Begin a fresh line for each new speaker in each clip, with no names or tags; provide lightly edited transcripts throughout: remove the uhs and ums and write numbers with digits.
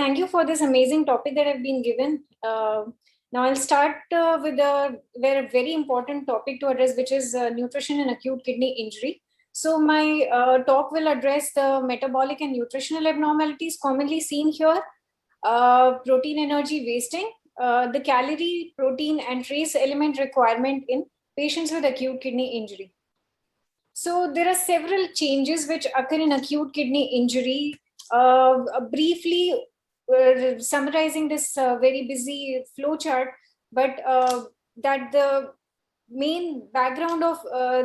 Thank you for this amazing topic that I've been given. Now I'll start with a very important topic to address, which is nutrition and acute kidney injury. So my talk will address the metabolic and nutritional abnormalities commonly seen here, protein energy wasting, the calorie, protein, and trace element requirement in patients with acute kidney injury. So there are several changes which occur in acute kidney injury. Briefly summarizing this very busy flow chart, but that the main background of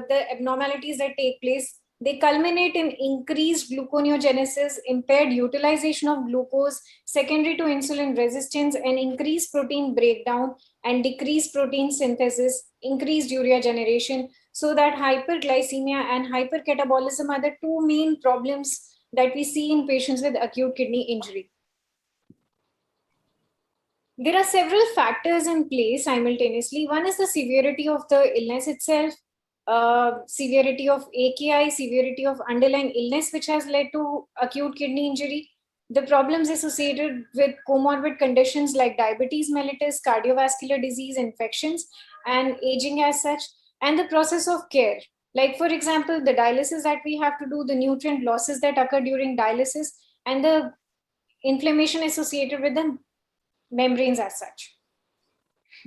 the abnormalities that take place, they culminate in increased gluconeogenesis, impaired utilization of glucose, secondary to insulin resistance, and increased protein breakdown and decreased protein synthesis, increased urea generation. So that hyperglycemia and hypercatabolism are the two main problems that we see in patients with acute kidney injury. There are several factors in play simultaneously. One is the severity of the illness itself, severity of AKI, severity of underlying illness, which has led to acute kidney injury, the problems associated with comorbid conditions like diabetes mellitus, cardiovascular disease, infections, and aging as such, and the process of care. Like, for example, the dialysis that we have to do, the nutrient losses that occur during dialysis, and the inflammation associated with the membranes as such.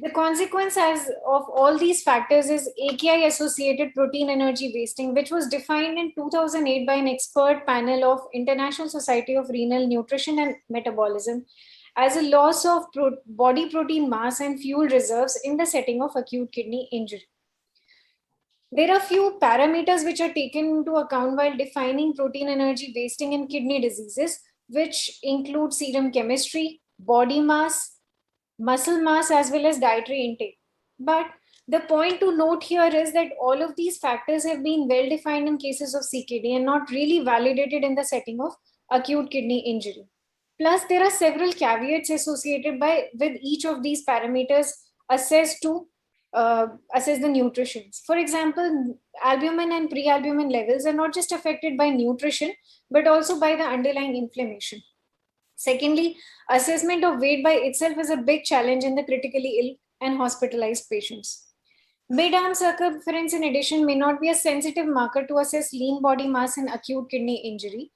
The consequence of all these factors is AKI associated protein energy wasting, which was defined in 2008 by an expert panel of International Society of Renal Nutrition and Metabolism as a loss of body protein mass and fuel reserves in the setting of acute kidney injury. There are few parameters which are taken into account while defining protein energy wasting in kidney diseases, which include serum chemistry, body mass, muscle mass, as well as dietary intake. But the point to note here is that all of these factors have been well defined in cases of CKD and not really validated in the setting of acute kidney injury. Plus, there are several caveats associated with each of these parameters assessed to assess the nutrition. For example, albumin and prealbumin levels are not just affected by nutrition, but also by the underlying inflammation. Secondly, assessment of weight by itself is a big challenge in the critically ill and hospitalized patients. Mid-arm circumference, in addition, may not be a sensitive marker to assess lean body mass in acute kidney injury.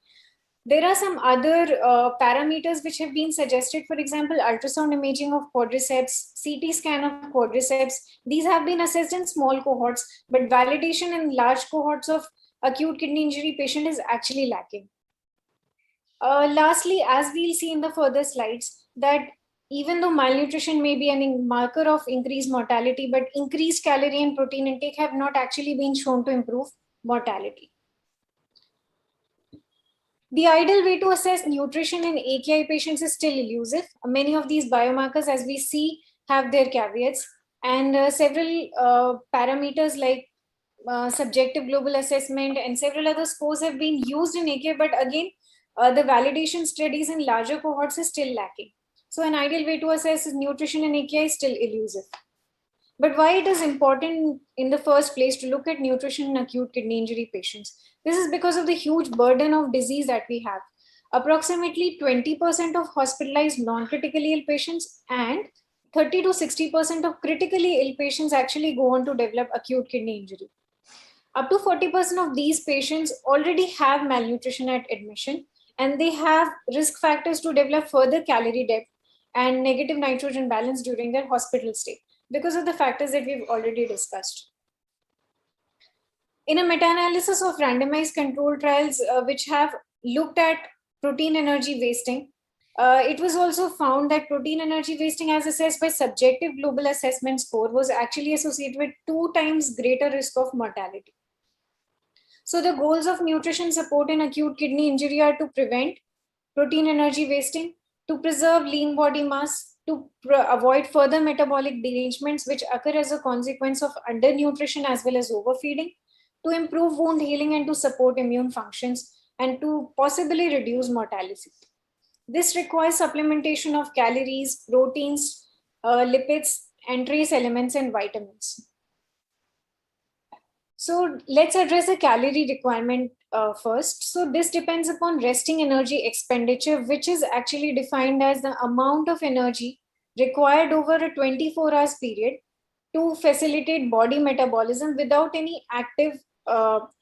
There are some other parameters which have been suggested, for example, ultrasound imaging of quadriceps, CT scan of quadriceps. These have been assessed in small cohorts, but validation in large cohorts of acute kidney injury patient is actually lacking. Lastly, as we'll see in the further slides, that even though malnutrition may be a marker of increased mortality, but increased calorie and protein intake have not actually been shown to improve mortality. The ideal way to assess nutrition in AKI patients is still elusive. Many of these biomarkers, as we see, have their caveats, and several parameters like subjective global assessment and several other scores have been used in AKI, but again, the validation studies in larger cohorts is still lacking. So an ideal way to assess nutrition in AKI is still elusive. But why it is important in the first place to look at nutrition in acute kidney injury patients? This is because of the huge burden of disease that we have. Approximately 20% of hospitalized non-critically ill patients and 30 to 60% of critically ill patients actually go on to develop acute kidney injury. Up to 40% of these patients already have malnutrition at admission, and they have risk factors to develop further calorie debt and negative nitrogen balance during their hospital stay because of the factors that we've already discussed. In a meta-analysis of randomized controlled trials which have looked at protein energy wasting, it was also found that protein energy wasting as assessed by subjective global assessment score was actually associated with 2 times greater risk of mortality. So the goals of nutrition support in acute kidney injury are to prevent protein energy wasting, to preserve lean body mass, to avoid further metabolic derangements which occur as a consequence of undernutrition as well as overfeeding, to improve wound healing and to support immune functions, and to possibly reduce mortality. This requires supplementation of calories, proteins, lipids, and trace elements and vitamins. So let's address the calorie requirement first. So this depends upon resting energy expenditure, which is actually defined as the amount of energy required over a 24 hours period to facilitate body metabolism without any active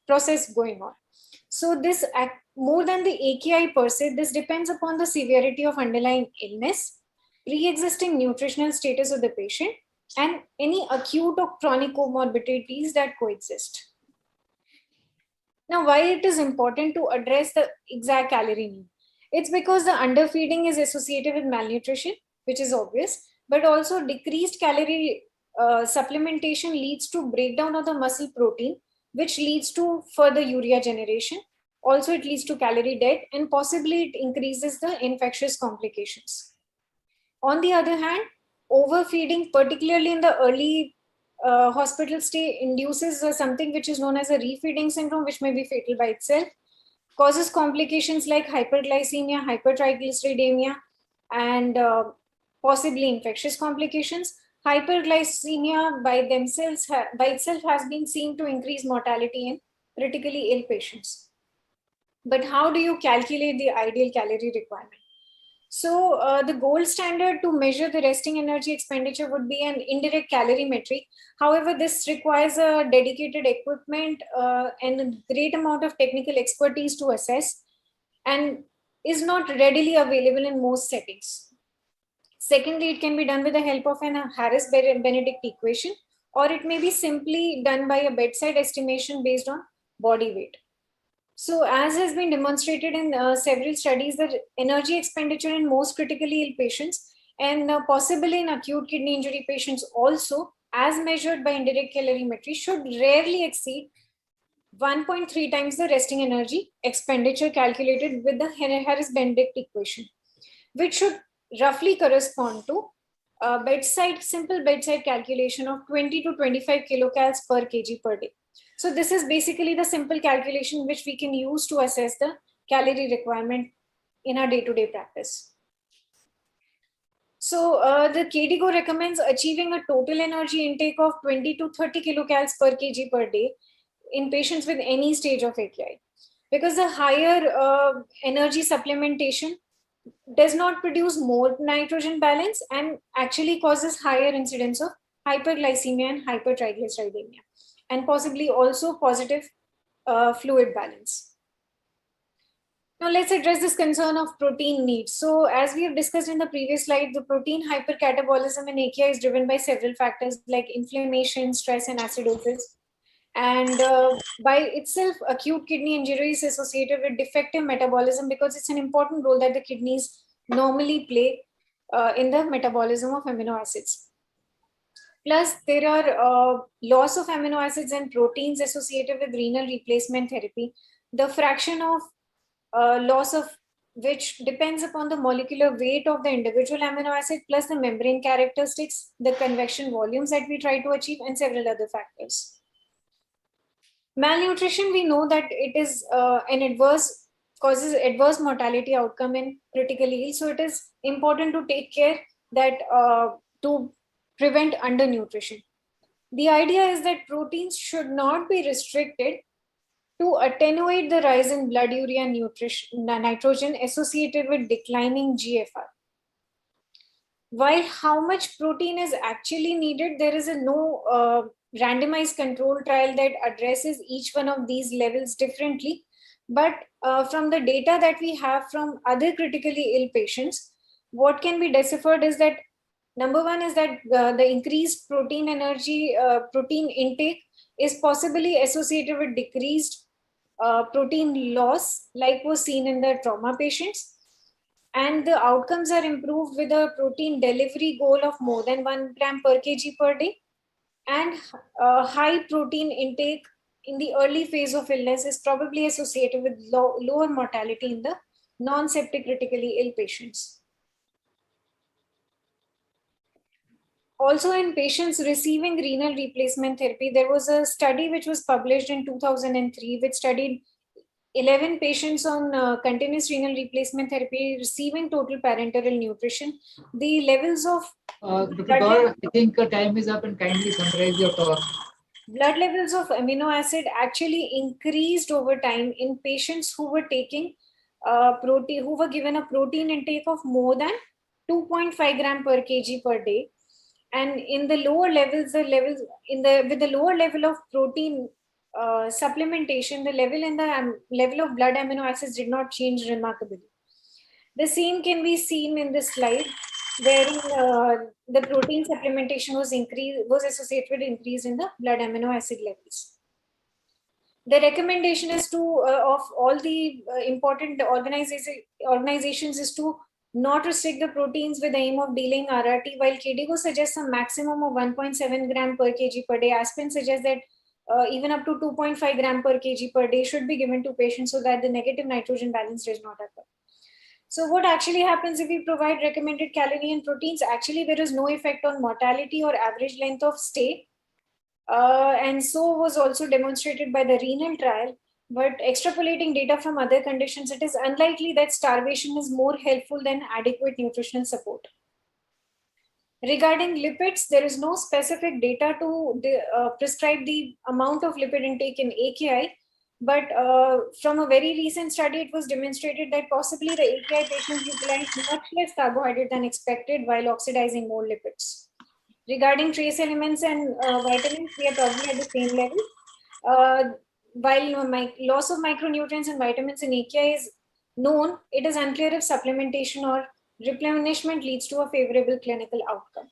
process going on. So this more than the AKI per se, this depends upon the severity of underlying illness, pre-existing nutritional status of the patient, and any acute or chronic comorbidities that coexist. Now, why it is important to address the exact calorie need? It's because the underfeeding is associated with malnutrition, which is obvious, but also decreased calorie supplementation leads to breakdown of the muscle protein, which leads to further urea generation. Also, it leads to calorie debt, and possibly it increases the infectious complications. On the other hand, overfeeding, particularly in the early hospital stay, induces something which is known as a refeeding syndrome, which may be fatal by itself, causes complications like hyperglycemia, hypertriglyceridemia, and possibly infectious complications. Hyperglycemia by itself has been seen to increase mortality in critically ill patients. But how do you calculate the ideal calorie requirement? So the gold standard to measure the resting energy expenditure would be an indirect calorimetry. However, this requires a dedicated equipment and a great amount of technical expertise to assess, and is not readily available in most settings. Secondly, it can be done with the help of an Harris-Benedict equation, or it may be simply done by a bedside estimation based on body weight. So as has been demonstrated in several studies, that energy expenditure in most critically ill patients and possibly in acute kidney injury patients also, as measured by indirect calorimetry, should rarely exceed 1.3 times the resting energy expenditure calculated with the Harris-Benedict equation, which should roughly correspond to a simple bedside calculation of 20 to 25 kilocalories per kg per day. So this is basically the simple calculation which we can use to assess the calorie requirement in our day-to-day practice. So the KDIGO recommends achieving a total energy intake of 20 to 30 kilocalories per kg per day in patients with any stage of AKI, because the higher energy supplementation does not produce more nitrogen balance and actually causes higher incidence of hyperglycemia and hypertriglyceridemia, and possibly also positive fluid balance. Now let's address this concern of protein needs. So as we have discussed in the previous slide, the protein hypercatabolism in AKI is driven by several factors like inflammation, stress, and acidosis. And by itself, acute kidney injury is associated with defective metabolism, because it's an important role that the kidneys normally play in the metabolism of amino acids. Plus, there are loss of amino acids and proteins associated with renal replacement therapy. The fraction of loss of which depends upon the molecular weight of the individual amino acid, plus the membrane characteristics, the convection volumes that we try to achieve, and several other factors. Malnutrition, we know that it is causes adverse mortality outcome in critically ill. So it is important to take care that to prevent undernutrition. The idea is that proteins should not be restricted to attenuate the rise in blood urea nitrogen associated with declining GFR. While how much protein is actually needed, there is no randomized control trial that addresses each one of these levels differently. But from the data that we have from other critically ill patients, what can be deciphered is that number one is that the increased protein intake is possibly associated with decreased protein loss, like was seen in the trauma patients. And the outcomes are improved with a protein delivery goal of more than 1 gram per kg per day. And high protein intake in the early phase of illness is probably associated with lower mortality in the non-septic critically ill patients. Also, in patients receiving renal replacement therapy, there was a study which was published in 2003, which studied 11 patients on continuous renal replacement therapy receiving total parenteral nutrition. The levels of...
Dr. Kaur, I think time is up, and kindly summarize your talk.
blood levels of amino acid actually increased over time in patients who were taking protein, who were given a protein intake of more than 2.5 gram per kg per day. And in the lower levels, the levels in the with the lower level of protein supplementation, the level in the level of blood amino acids did not change remarkably. The same can be seen in this slide, wherein the protein supplementation was associated with increase in the blood amino acid levels. The recommendation is to of all the important organizations is to not restrict the proteins with the aim of delaying RRT, while KDIGO suggests a maximum of 1.7 gram per kg per day. Aspen suggests that even up to 2.5 gram per kg per day should be given to patients so that the negative nitrogen balance does not occur. So what actually happens if we provide recommended calorie and proteins? Actually, there is no effect on mortality or average length of stay. And so was also demonstrated by the renal trial. But extrapolating data from other conditions, it is unlikely that starvation is more helpful than adequate nutritional support. Regarding lipids, there is no specific data to prescribe the amount of lipid intake in AKI. But from a very recent study, it was demonstrated that possibly the AKI patients utilized much less carbohydrate than expected while oxidizing more lipids. Regarding trace elements and vitamins, we are probably at the same level. While loss of micronutrients and vitamins in AKI is known, it is unclear if supplementation or replenishment leads to a favorable clinical outcome.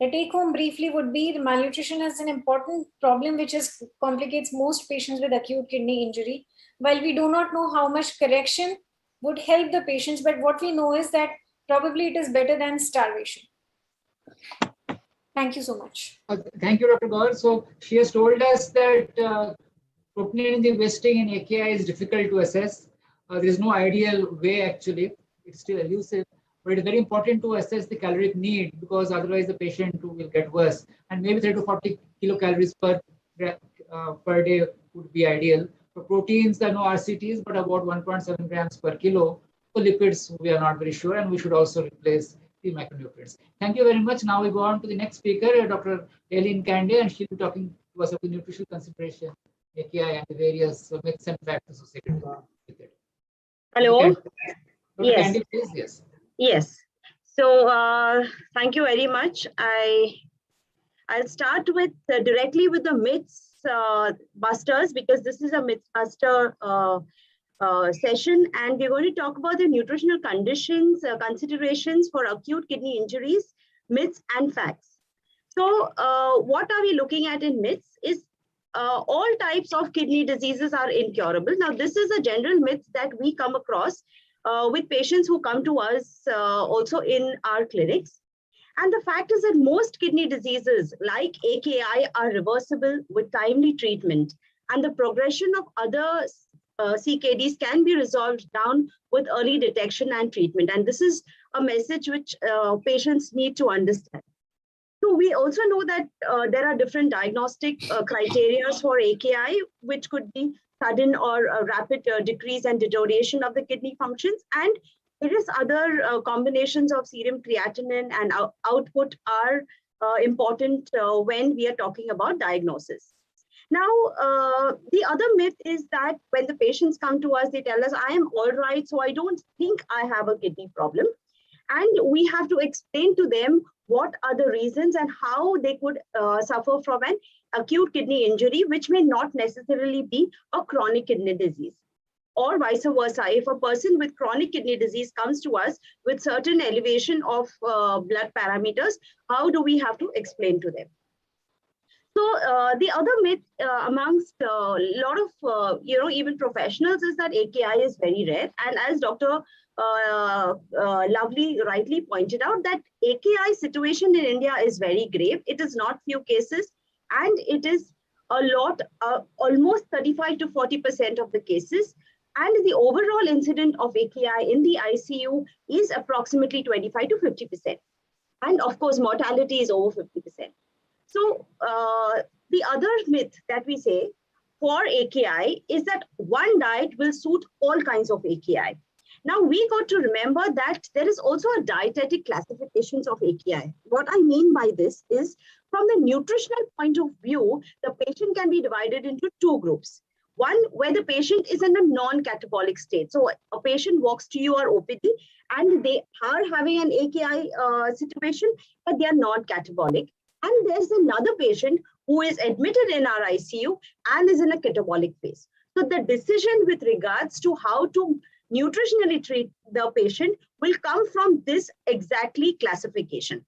The take home briefly would be the malnutrition is an important problem which complicates most patients with acute kidney injury. While we do not know how much correction would help the patients, but what we know is that probably it is better than starvation. Thank you so much.
Thank you, Dr. Gaur. So she has told us that protein energy wasting in AKI is difficult to assess. There is no ideal way actually. It's still elusive, but it's very important to assess the caloric need because otherwise the patient will get worse. And maybe 30 to 40 kilocalories per day would be ideal. For proteins, there are no RCTs, but about 1.7 grams per kilo. For lipids, we are not very sure, and we should also replace the micronutrients. Thank you very much. Now we go on to the next speaker, Dr. Aileen Kande, and she'll be talking to us about the nutritional consideration, AKI, and the various myths and facts associated with it.
Hello.
Dr.
Yes.
Kande, please. Yes.
Yes. So thank you very much. I'll start with directly with the myths busters because this is a myth buster session, and we're going to talk about the nutritional conditions, considerations for acute kidney injuries, myths and facts. So what are we looking at in myths is all types of kidney diseases are incurable. Now, this is a general myth that we come across with patients who come to us also in our clinics. And the fact is that most kidney diseases like AKI are reversible with timely treatment, and the progression of other CKDs can be resolved down with early detection and treatment. And this is a message which patients need to understand. So we also know that there are different diagnostic criteria for AKI, which could be sudden or rapid decrease and deterioration of the kidney functions. And various other combinations of serum creatinine and output are important when we are talking about diagnosis. Now, the other myth is that when the patients come to us, they tell us, I am all right, so I don't think I have a kidney problem. And we have to explain to them what are the reasons and how they could suffer from an acute kidney injury, which may not necessarily be a chronic kidney disease. Or vice versa, if a person with chronic kidney disease comes to us with certain elevation of blood parameters, how do we have to explain to them? So the other myth amongst a lot of, even professionals is that AKI is very rare. And as Dr. Lovely rightly pointed out, that AKI situation in India is very grave. It is not few cases, and it is a lot, almost 35 to 40% of the cases. And the overall incidence of AKI in the ICU is approximately 25 to 50%. And of course, mortality is over 50%. So the other myth that we say for AKI is that one diet will suit all kinds of AKI. Now we got to remember that there is also a dietetic classifications of AKI. What I mean by this is, from the nutritional point of view, the patient can be divided into two groups. One, where the patient is in a non-catabolic state. So a patient walks to your OPD and they are having an AKI situation, but they are not catabolic. And there's another patient who is admitted in our ICU and is in a catabolic phase. So the decision with regards to how to nutritionally treat the patient will come from this exactly classification.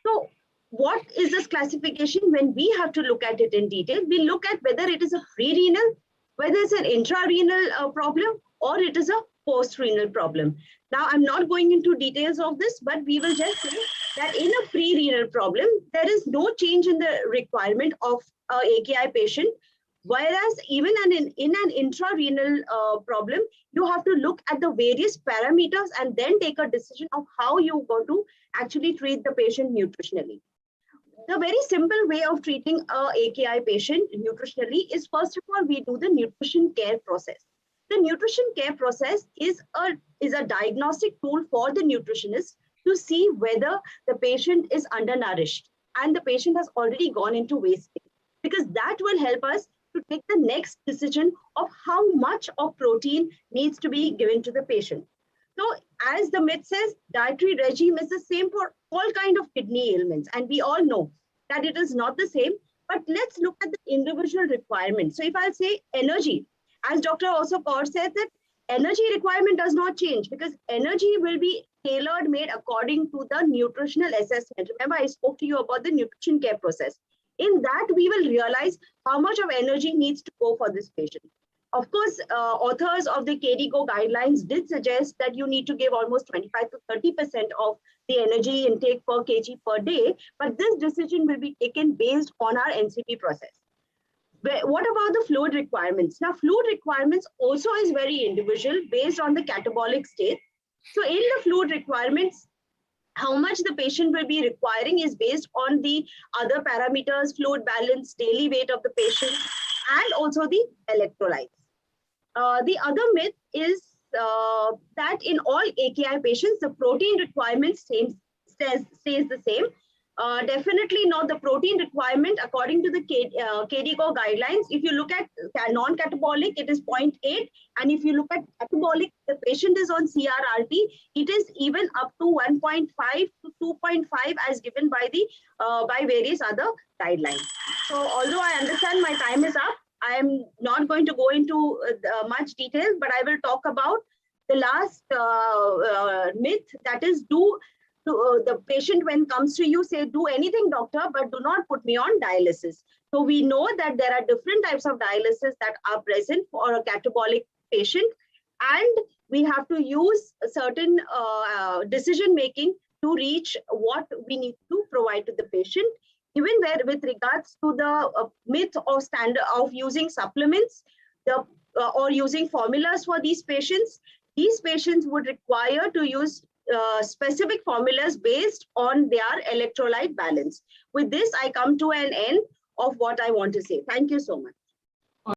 So what is this classification? When we have to look at it in detail, we look at whether it is a pre-renal, whether it's an intra-renal problem, or it is a post-renal problem. Now, I'm not going into details of this, but we will just say that in a pre-renal problem, there is no change in the requirement of an AKI patient. Whereas even in an intra-renal problem, you have to look at the various parameters and then take a decision of how you're going to actually treat the patient nutritionally. The very simple way of treating a AKI patient nutritionally is, first of all, we do the nutrition care process. The nutrition care process is a diagnostic tool for the nutritionist to see whether the patient is undernourished and the patient has already gone into wasting, because that will help us to take the next decision of how much of protein needs to be given to the patient. So as the myth says, dietary regime is the same for all kinds of kidney ailments. And we all know that it is not the same, but let's look at the individual requirements. So if I'll say energy, as Dr. also Kaur said, that energy requirement does not change, because energy will be tailored made according to the nutritional assessment. Remember, I spoke to you about the nutrition care process. In that, we will realize how much of energy needs to go for this patient. Of course, authors of the KDIGO guidelines did suggest that you need to give almost 25 to 30% of the energy intake per kg per day, but this decision will be taken based on our NCP process. What about the fluid requirements? Now, fluid requirements also is very individual based on the catabolic state. So in the fluid requirements, how much the patient will be requiring is based on the other parameters, fluid balance, daily weight of the patient, and also the electrolytes. The other myth is that in all AKI patients, the protein requirement stays the same. Definitely not. The protein requirement according to the KDIGO guidelines, if you look at non-catabolic, it is 0.8. And if you look at catabolic, the patient is on CRRT, it is even up to 1.5 to 2.5 as given by the by various other guidelines. So although I understand my time is up, I am not going to go into much detail, but I will talk about the last myth, that is, the patient when comes to you say, do anything doctor, but do not put me on dialysis. So we know that there are different types of dialysis that are present for a catabolic patient, and we have to use a certain decision making to reach what we need to provide to the patient. Even where with regards to the myth or standard of using supplements or using formulas for these patients would require to use specific formulas based on their electrolyte balance. With this, I come to an end of what I want to say. Thank you so much.